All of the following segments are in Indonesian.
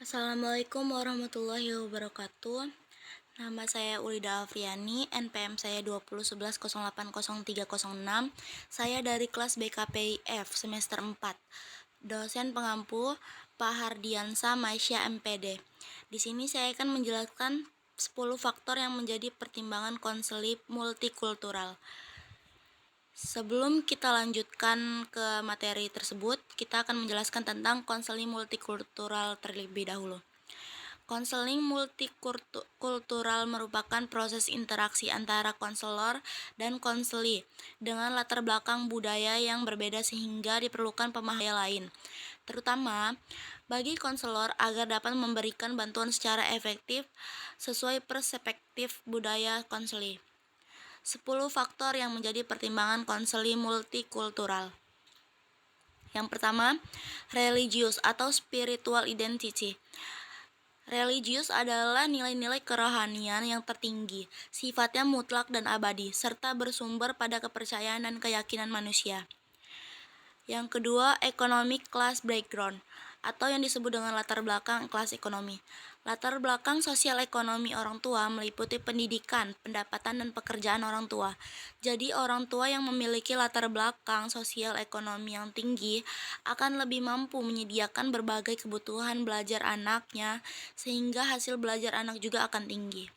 Assalamualaikum warahmatullahi wabarakatuh. Nama saya Ulida Afriani, NPM saya 2011080306. Saya dari kelas BKPIF semester 4. Dosen pengampu Pak Hardiansa Maisya MPD. Di sini saya akan menjelaskan 10 faktor yang menjadi pertimbangan konseling multikultural. Sebelum kita lanjutkan ke materi tersebut, kita akan menjelaskan tentang konseling multikultural terlebih dahulu. Konseling multikultural merupakan proses interaksi antara konselor dan konseli dengan latar belakang budaya yang berbeda sehingga diperlukan pemahaman lain, terutama bagi konselor agar dapat memberikan bantuan secara efektif sesuai perspektif budaya konseli. 10 faktor yang menjadi pertimbangan konseling multikultural. Yang pertama, religius atau spiritual identity. Religius adalah nilai-nilai kerohanian yang tertinggi, sifatnya mutlak dan abadi, serta bersumber pada kepercayaan dan keyakinan manusia. Yang kedua, economic class background, atau yang disebut dengan latar belakang kelas ekonomi. Latar belakang sosial ekonomi orang tua meliputi pendidikan, pendapatan, dan pekerjaan orang tua. Jadi, orang tua yang memiliki latar belakang sosial ekonomi yang tinggi akan lebih mampu menyediakan berbagai kebutuhan belajar anaknya, sehingga hasil belajar anak juga akan tinggi.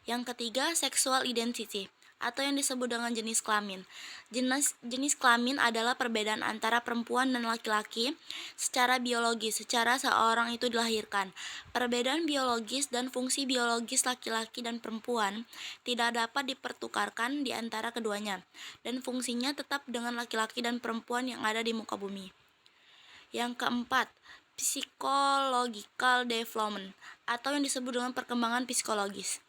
Yang ketiga, sexual identity, atau yang disebut dengan jenis kelamin. Jenis kelamin adalah perbedaan antara perempuan dan laki-laki secara biologis, secara seorang itu dilahirkan. Perbedaan biologis dan fungsi biologis laki-laki dan perempuan tidak dapat dipertukarkan di antara keduanya, dan fungsinya tetap dengan laki-laki dan perempuan yang ada di muka bumi. Yang keempat, psychological development, atau yang disebut dengan perkembangan psikologis.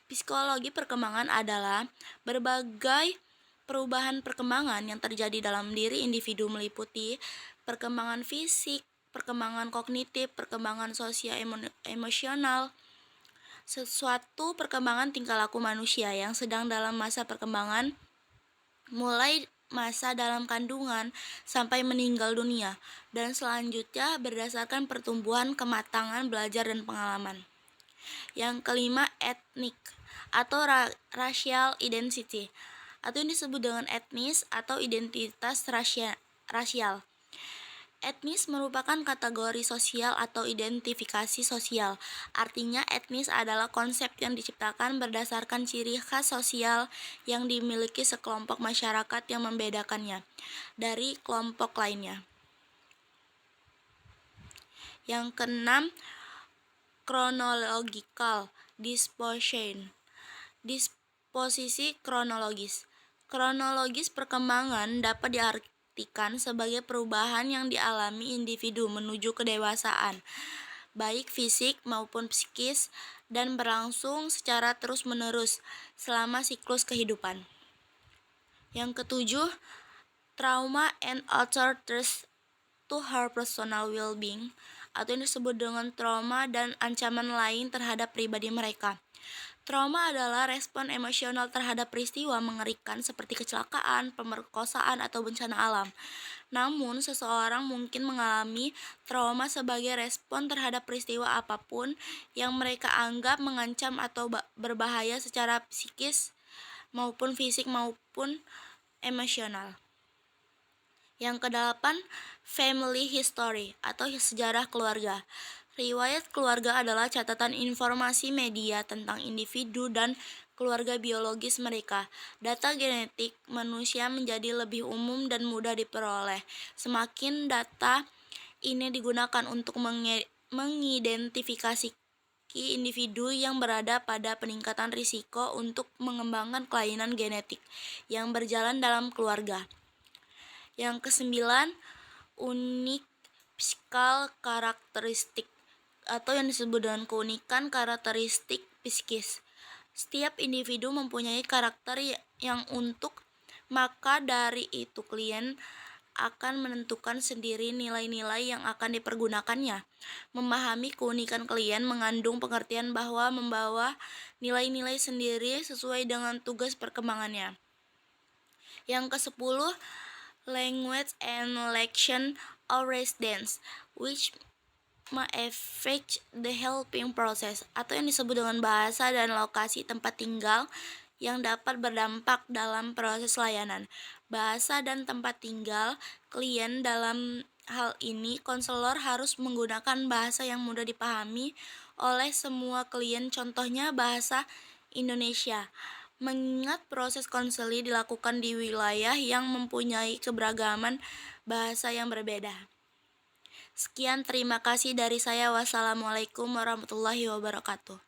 Psikologi perkembangan adalah berbagai perubahan perkembangan yang terjadi dalam diri individu meliputi perkembangan fisik, perkembangan kognitif, perkembangan sosial emosional, sesuatu perkembangan tingkah laku manusia yang sedang dalam masa perkembangan mulai masa dalam kandungan sampai meninggal dunia, dan selanjutnya berdasarkan pertumbuhan, kematangan, belajar, dan pengalaman. Yang kelima, etnik atau racial identity, atau yang disebut dengan etnis atau identitas rasial. Etnis merupakan kategori sosial atau identifikasi sosial. Artinya, etnis adalah konsep yang diciptakan berdasarkan ciri khas sosial yang dimiliki sekelompok masyarakat yang membedakannya dari kelompok lainnya. Yang keenam, chronological disposition. Disposisi kronologis. Kronologis perkembangan dapat diartikan sebagai perubahan yang dialami individu menuju kedewasaan, baik fisik maupun psikis, dan berlangsung secara terus-menerus selama siklus kehidupan. Yang ketujuh, trauma and other threats to her personal well-being, atau yang disebut dengan trauma dan ancaman lain terhadap pribadi mereka. Trauma adalah respon emosional terhadap peristiwa mengerikan seperti kecelakaan, pemerkosaan, atau bencana alam. Namun, seseorang mungkin mengalami trauma sebagai respon terhadap peristiwa apapun yang mereka anggap mengancam atau berbahaya secara psikis maupun fisik maupun emosional. Yang kedelapan, family history atau sejarah keluarga. Riwayat keluarga adalah catatan informasi media tentang individu dan keluarga biologis mereka. Data genetik manusia menjadi lebih umum dan mudah diperoleh. Semakin data ini digunakan untuk mengidentifikasi individu yang berada pada peningkatan risiko untuk mengembangkan kelainan genetik yang berjalan dalam keluarga. Yang kesembilan, unik psikal karakteristik, atau yang disebut dengan keunikan karakteristik psikis. Setiap individu mempunyai karakter yang untuk, maka dari itu klien akan menentukan sendiri nilai-nilai yang akan dipergunakannya. Memahami keunikan klien mengandung pengertian bahwa membawa nilai-nilai sendiri sesuai dengan tugas perkembangannya. Yang ke-10, language and lexion or residence, which me-affect the helping process atau yang disebut dengan bahasa dan lokasi tempat tinggal yang dapat berdampak dalam proses layanan. Bahasa dan tempat tinggal klien dalam hal ini konselor harus menggunakan bahasa yang mudah dipahami oleh semua klien, contohnya bahasa Indonesia. Mengingat proses konseling dilakukan di wilayah yang mempunyai keberagaman bahasa yang berbeda. Sekian, terima kasih dari saya. Wassalamualaikum warahmatullahi wabarakatuh.